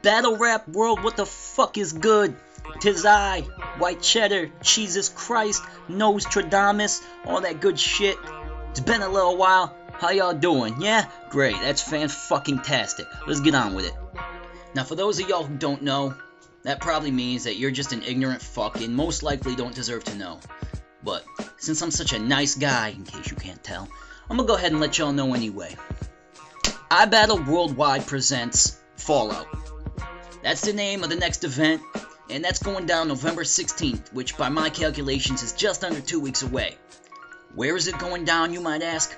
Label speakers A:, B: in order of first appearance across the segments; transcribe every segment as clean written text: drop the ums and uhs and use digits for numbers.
A: Battle rap world, what the fuck is good? 'Tis I, White Cheddar, Jesus Christ, knows Tradamus, all that good shit. It's been a little while. How y'all doing? Yeah? Great, that's fan-fucking-tastic. Let's get on with it. Now, for those of y'all who don't know, that probably means that you're just an ignorant fuck and most likely don't deserve to know. But since I'm such a nice guy, in case you can't tell, I'm gonna go ahead and let y'all know anyway. iBattle Worldwide presents Fallout. That's the name of the next event, and that's going down November 16th, which by my calculations is just under 2 weeks away. Where is it going down, you might ask?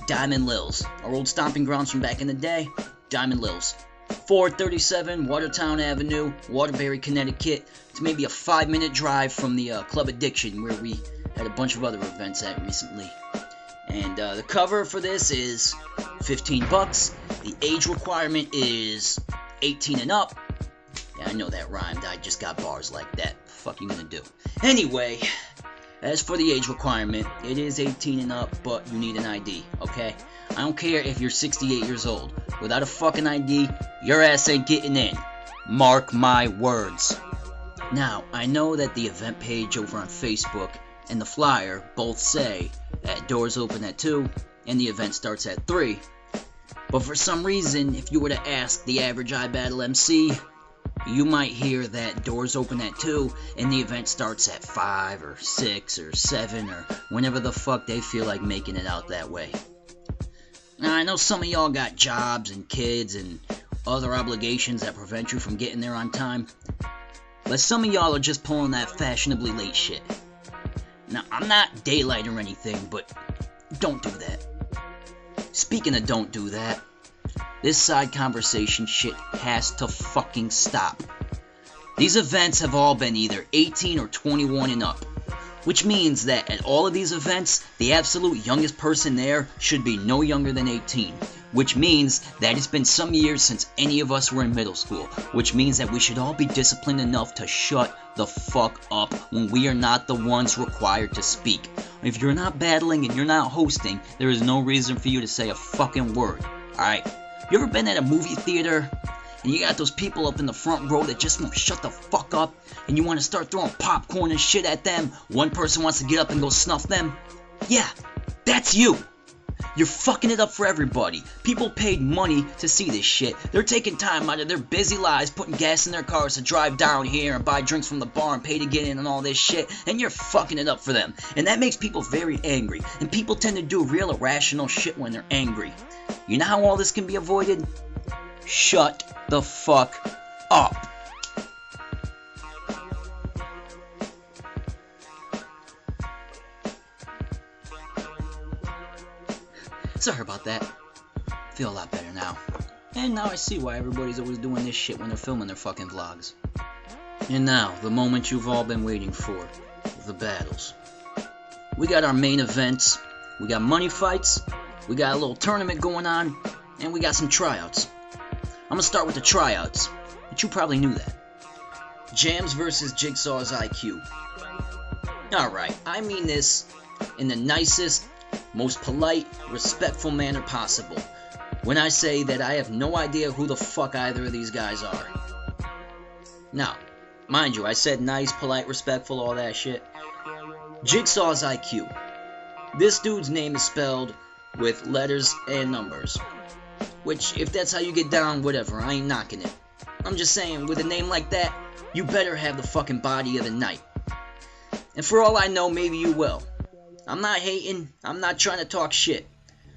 A: Diamond Lil's, our old stomping grounds from back in the day. Diamond Lil's, 437 Watertown Avenue, Waterbury, Connecticut. It's maybe a 5-minute drive from the Club Addiction, where we had a bunch of other events at recently. And the cover for this is $15. The age requirement is 18 and up. Yeah, I know that rhymed. I just got bars like that. The fuck you gonna do? Anyway, as for the age requirement, it is 18 and up, but you need an ID, okay? I don't care if you're 68 years old. Without a fucking ID, your ass ain't getting in. Mark my words. Now, I know that the event page over on Facebook and the flyer both say that doors open at 2 and the event starts at 3. But for some reason, if you were to ask the average iBattle MC, you might hear that doors open at 2 and the event starts at 5 or 6 or 7 or whenever the fuck they feel like making it out that way. Now, I know some of y'all got jobs and kids and other obligations that prevent you from getting there on time, but some of y'all are just pulling that fashionably late shit. Now, I'm not daylight or anything, but don't do that. Speaking of don't do that, this side conversation shit has to fucking stop. These events have all been either 18 or 21 and up, which means that at all of these events, the absolute youngest person there should be no younger than 18, which means that it's been some years since any of us were in middle school, which means that we should all be disciplined enough to shut the fuck up when we are not the ones required to speak. If you're not battling and you're not hosting, there is no reason for you to say a fucking word, alright? You ever been at a movie theater and you got those people up in the front row that just won't shut the fuck up and you want to start throwing popcorn and shit at them? One person wants to get up and go snuff them? Yeah, that's you. You're fucking it up for everybody. People paid money to see this shit. They're taking time out of their busy lives, putting gas in their cars to drive down here and buy drinks from the bar and pay to get in and all this shit, and you're fucking it up for them. And that makes people very angry. And people tend to do real irrational shit when they're angry. You know how all this can be avoided? Shut the fuck up. Sorry about that. Feel a lot better now. And now I see why everybody's always doing this shit when they're filming their fucking vlogs. And now, the moment you've all been waiting for. The battles. We got our main events. We got money fights. We got a little tournament going on. And we got some tryouts. I'm gonna start with the tryouts. But you probably knew that. Jams versus Jigsaw's IQ. Alright, I mean this in the nicest, most polite, respectful manner possible when I say that I have no idea who the fuck either of these guys are. Now, mind you, I said nice, polite, respectful, all that shit. Jigsaw's IQ. This dude's name is spelled with letters and numbers. Which, if that's how you get down, whatever, I ain't knocking it. I'm just saying, with a name like that, you better have the fucking body of the night. And for all I know, maybe you will. I'm not hating, I'm not trying to talk shit.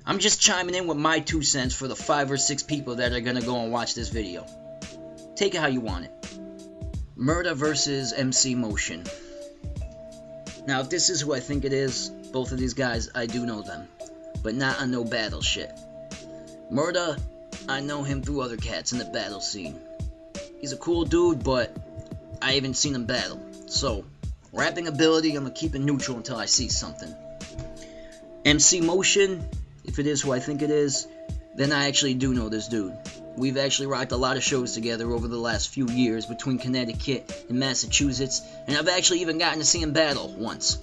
A: I'm just chiming in with my 2 cents for the 5 or 6 people that are gonna go and watch this video. Take it how you want it. Murda versus MC Motion. Now, if this is who I think it is, both of these guys, I do know them. But not on no battle shit. Murda, I know him through other cats in the battle scene. He's a cool dude, but I haven't seen him battle. So, rapping ability, I'm gonna keep it neutral until I see something. MC Motion, if it is who I think it is, then I actually do know this dude. We've actually rocked a lot of shows together over the last few years between Connecticut and Massachusetts, and I've actually even gotten to see him battle once.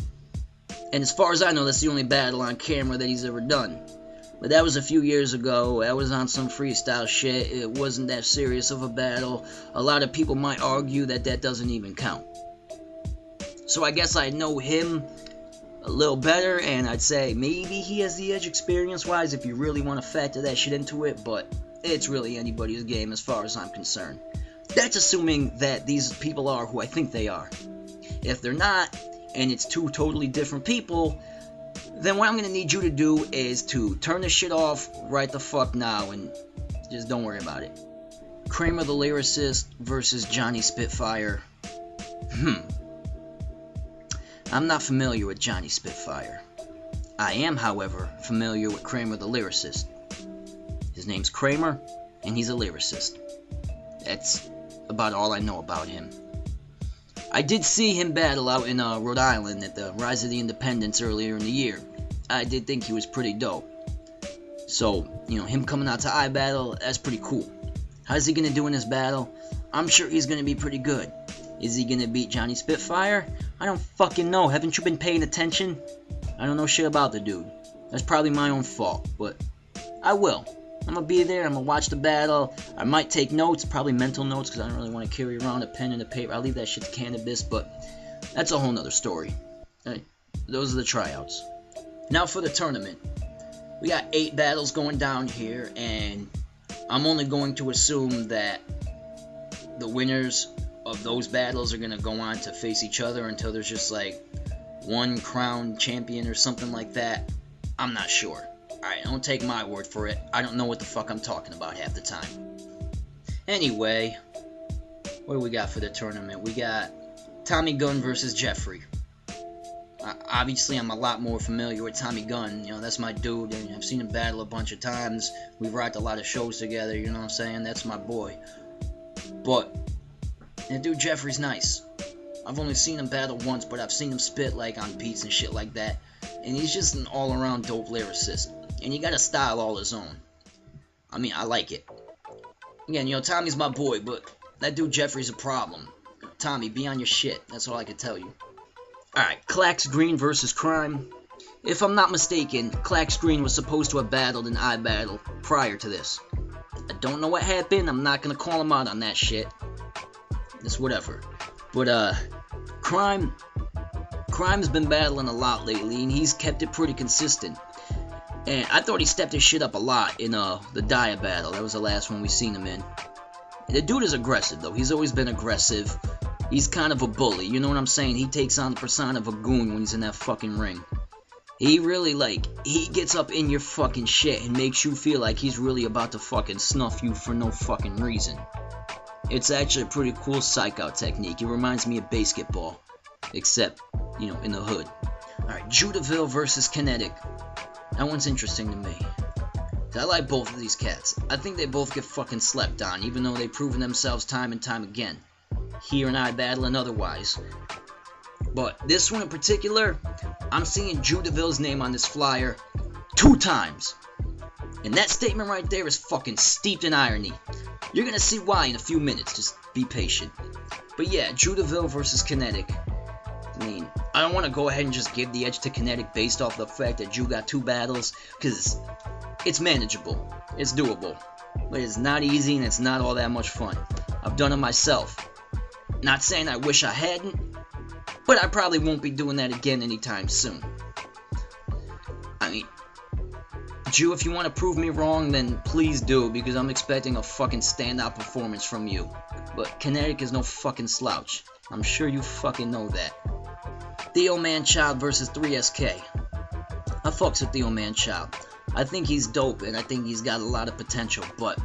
A: And as far as I know, that's the only battle on camera that he's ever done. But that was a few years ago. That was on some freestyle shit. It wasn't that serious of a battle. A lot of people might argue that that doesn't even count. So I guess I know him a little better, and I'd say maybe he has the edge experience-wise if you really want to factor that shit into it, but it's really anybody's game as far as I'm concerned. That's assuming that these people are who I think they are. If they're not, and it's two totally different people, then what I'm going to need you to do is to turn this shit off right the fuck now and just don't worry about it. Kramer the Lyricist versus Johnny Spitfire. I'm not familiar with Johnny Spitfire. I am, however, familiar with Kramer the Lyricist. His name's Kramer, and he's a lyricist. That's about all I know about him. I did see him battle out in Rhode Island at the Rise of the Independents earlier in the year. I did think he was pretty dope. So, him coming out to iBattle, that's pretty cool. How's he going to do in this battle? I'm sure he's going to be pretty good. Is he going to beat Johnny Spitfire? I don't fucking know. Haven't you been paying attention? I don't know shit about the dude. That's probably my own fault, but I will. I'm going to be there. I'm going to watch the battle. I might take notes, probably mental notes, because I don't really want to carry around a pen and a paper. I'll leave that shit to Cannabis, but that's a whole nother story. Right? Those are the tryouts. Now for the tournament. We got 8 battles going down here, and I'm only going to assume that the winners of those battles are going to go on to face each other until there's just like one crowned champion or something like that. I'm not sure. Alright, don't take my word for it. I don't know what the fuck I'm talking about half the time. Anyway, what do we got for the tournament? We got Tommy Gunn versus Jeffrey. Obviously, I'm a lot more familiar with Tommy Gunn. That's my dude, and I've seen him battle a bunch of times. We've rocked a lot of shows together, you know what I'm saying? That's my boy. But that dude Jeffrey's nice. I've only seen him battle once, but I've seen him spit like on beats and shit like that. And he's just an all-around dope lyricist. And he got a style all his own. I mean, I like it. Again, Tommy's my boy, but that dude Jeffrey's a problem. Tommy, be on your shit. That's all I can tell you. Alright, Clax Green versus Crime. If I'm not mistaken, Clax Green was supposed to have battled in iBattle prior to this. I don't know what happened. I'm not going to call him out on that shit. It's whatever. But, Crime's been battling a lot lately, and he's kept it pretty consistent. And I thought he stepped his shit up a lot in, the Dia battle. That was the last one we seen him in. The dude is aggressive, though. He's always been aggressive. He's kind of a bully, you know what I'm saying? He takes on the persona of a goon when he's in that fucking ring. He really, he gets up in your fucking shit and makes you feel like he's really about to fucking snuff you for no fucking reason. It's actually a pretty cool psych-out technique. It reminds me of basketball. Except, in the hood. Alright, Judaville versus Kinetic. That one's interesting to me. I like both of these cats. I think they both get fucking slept on, even though they've proven themselves time and time again. Here in iBattle and otherwise. But this one in particular, I'm seeing Judaville's name on this flyer 2 times. And that statement right there is fucking steeped in irony. You're gonna see why in a few minutes, just be patient. But yeah, Judaville versus Kinetic. I mean, I don't want to go ahead and just give the edge to Kinetic based off the fact that Ju got 2 battles, because it's manageable, it's doable. But it's not easy and it's not all that much fun. I've done it myself. Not saying I wish I hadn't, but I probably won't be doing that again anytime soon. I mean, Ju, if you want to prove me wrong, then please do, because I'm expecting a fucking standout performance from you. But Kinetic is no fucking slouch. I'm sure you fucking know that. Theo Manchild versus 3SK. I fucks with Theo Manchild. I think he's dope, and I think he's got a lot of potential, but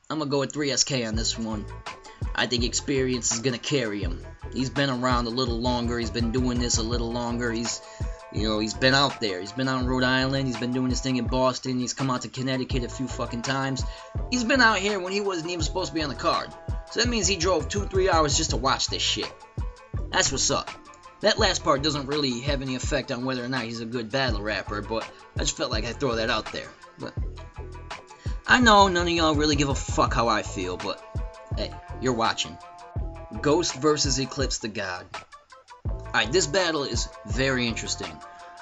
A: I'm gonna go with 3SK on this one. I think experience is gonna carry him. He's been around a little longer. He's been doing this a little longer. He's been out there. He's been out in Rhode Island. He's been doing his thing in Boston. He's come out to Connecticut a few fucking times. He's been out here when he wasn't even supposed to be on the card. So that means he drove 2-3 hours just to watch this shit. That's what's up. That last part doesn't really have any effect on whether or not he's a good battle rapper, but I just felt like I'd throw that out there. But I know none of y'all really give a fuck how I feel, but hey, you're watching. Ghost versus Eclipse the God. Alright, this battle is very interesting.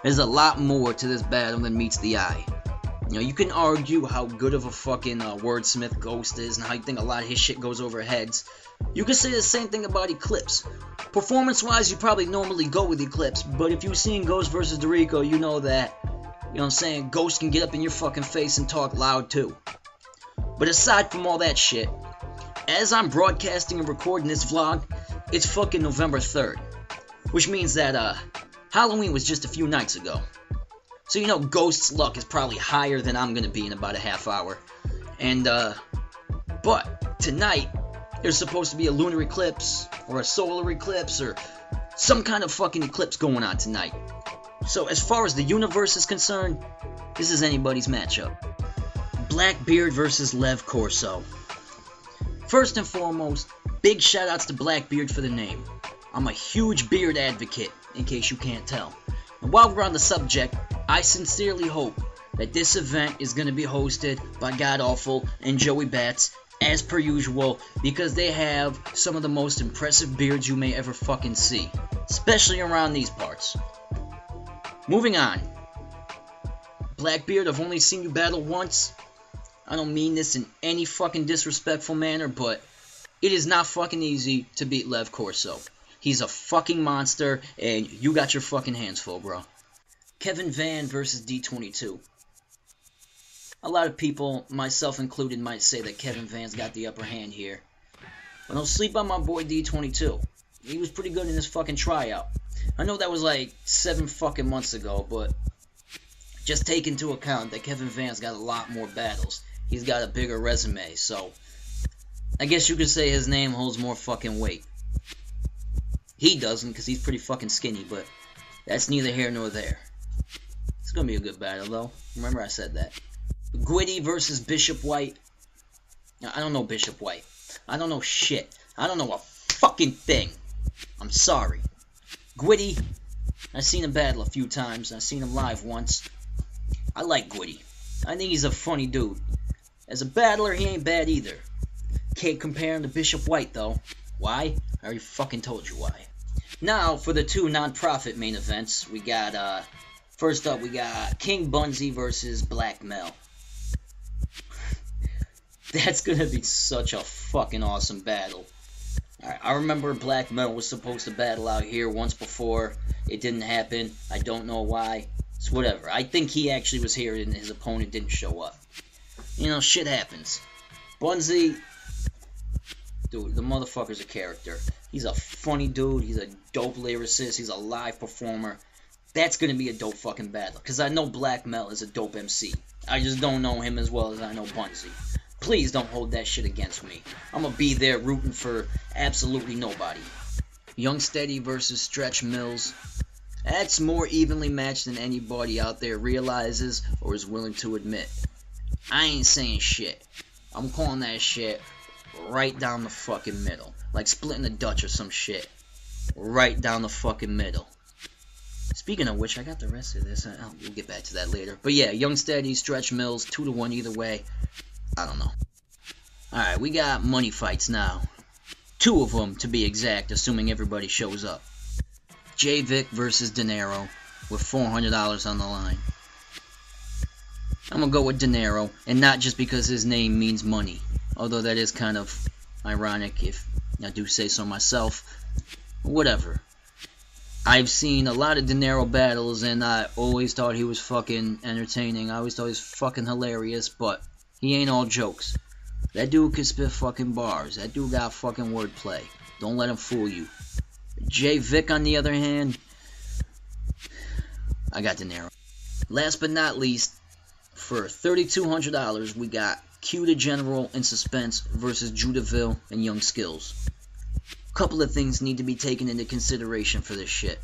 A: There's a lot more to this battle than meets the eye. You know, you can argue how good of a fucking wordsmith Ghost is and how you think a lot of his shit goes over heads. You can say the same thing about Eclipse. Performance-wise, you probably normally go with Eclipse, but if you've seen Ghost vs. Dorico, you know that, you know what I'm saying, Ghost can get up in your fucking face and talk loud too. But aside from all that shit, as I'm broadcasting and recording this vlog, it's fucking November 3rd. Which means that, Halloween was just a few nights ago. So you know Ghost's luck is probably higher than I'm gonna be in about a half hour. And, but tonight, there's supposed to be a lunar eclipse, or a solar eclipse, or some kind of fucking eclipse going on tonight. So as far as the universe is concerned, this is anybody's matchup. Blackbeard versus Lev Corso. First and foremost, big shoutouts to Blackbeard for the name. I'm a huge beard advocate, in case you can't tell. And while we're on the subject, I sincerely hope that this event is going to be hosted by Godawful and Joey Bats, as per usual, because they have some of the most impressive beards you may ever fucking see, especially around these parts. Moving on. Blackbeard, I've only seen you battle once. I don't mean this in any fucking disrespectful manner, but it is not fucking easy to beat Lev Corso. He's a fucking monster, and you got your fucking hands full, bro. Kevin Van versus D22. A lot of people, myself included, might say that Kevin Van's got the upper hand here. But don't sleep on my boy D22. He was pretty good in his fucking tryout. I know that was like 7 fucking months ago, but just take into account that Kevin Van's got a lot more battles. He's got a bigger resume, so I guess you could say his name holds more fucking weight. He doesn't, because he's pretty fucking skinny, but that's neither here nor there. It's gonna be a good battle, though. Remember I said that. Gwitty versus Bishop White. Now, I don't know Bishop White. I don't know shit. I don't know a fucking thing. I'm sorry. Gwitty, I've seen him battle a few times. I've seen him live once. I like Gwitty. I think he's a funny dude. As a battler, he ain't bad either. Can't compare him to Bishop White, though. Why? I already fucking told you why. Now, for the two non-profit main events, we got, first up, we got King Bunzy versus Black Mel. That's gonna be such a fucking awesome battle. Alright, I remember Black Mel was supposed to battle out here once before. It didn't happen. I don't know why. It's whatever. I think he actually was here and his opponent didn't show up. You know, shit happens. Bunzy, dude, the motherfucker's a character. He's a funny dude. He's a dope lyricist. He's a live performer. That's gonna be a dope fucking battle. Because I know Black Mel is a dope MC. I just don't know him as well as I know Bunzy. Please don't hold that shit against me. I'm gonna be there rooting for absolutely nobody. Young Steady versus Stretch Mills. That's more evenly matched than anybody out there realizes or is willing to admit. I ain't saying shit. I'm calling that shit right down the fucking middle. Like splitting a Dutch or some shit. Right down the fucking middle. Speaking of which, I got the rest of this. We'll get back to that later. But yeah, Young Steady, Stretch Mills, 2-1 either way. I don't know. Alright, we got money fights now. 2 of them, to be exact, assuming everybody shows up. J Vic versus Dinero, with $400 on the line. I'm gonna go with Dinero, and not just because his name means money. Although that is kind of ironic, if I do say so myself. Whatever. I've seen a lot of Dinero battles, and I always thought he was fucking entertaining. I always thought he was fucking hilarious, but he ain't all jokes. That dude can spit fucking bars. That dude got fucking wordplay. Don't let him fool you. J Vic, on the other hand, I got Dinero. Last but not least, for $3,200, we got Q the General in Suspense versus Judaville and Young Skills. Couple of things need to be taken into consideration for this shit.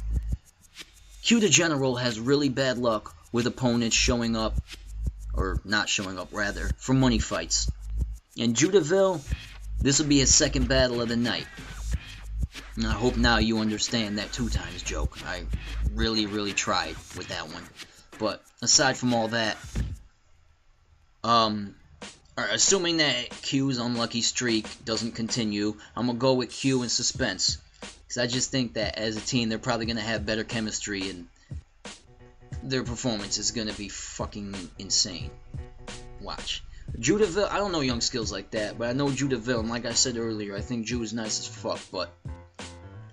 A: Q the General has really bad luck with opponents showing up, or not showing up rather, for money fights. And Judaville, this will be his second battle of the night. And I hope now you understand that 2 times joke. I really tried with that one. But aside from all that, assuming that Q's unlucky streak doesn't continue, I'm gonna go with Q in Suspense. Because I just think that as a team, they're probably gonna have better chemistry, and their performance is gonna be fucking insane. Watch. Judaville, I don't know young skills like that, but I know Judaville, and like I said earlier, I think Jew is nice as fuck, but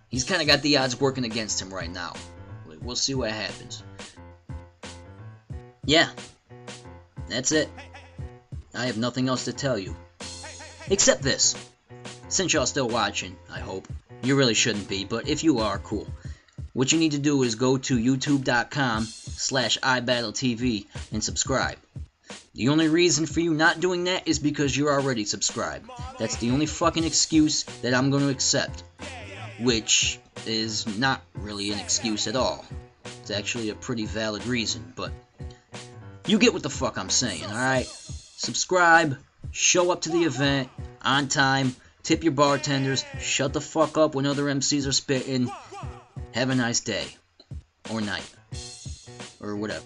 A: he's kind of got the odds working against him right now. We'll see what happens. Yeah, that's it. I have nothing else to tell you. Except this. Since y'all still watching, I hope. You really shouldn't be, but if you are, cool. What you need to do is go to youtube.com/iBattleTV and subscribe. The only reason for you not doing that is because you're already subscribed. That's the only fucking excuse that I'm going to accept. Which is not really an excuse at all. It's actually a pretty valid reason, but you get what the fuck I'm saying, alright? Subscribe, show up to the event, on time, tip your bartenders, shut the fuck up when other MCs are spitting. Have a nice day. Or night. Or whatever.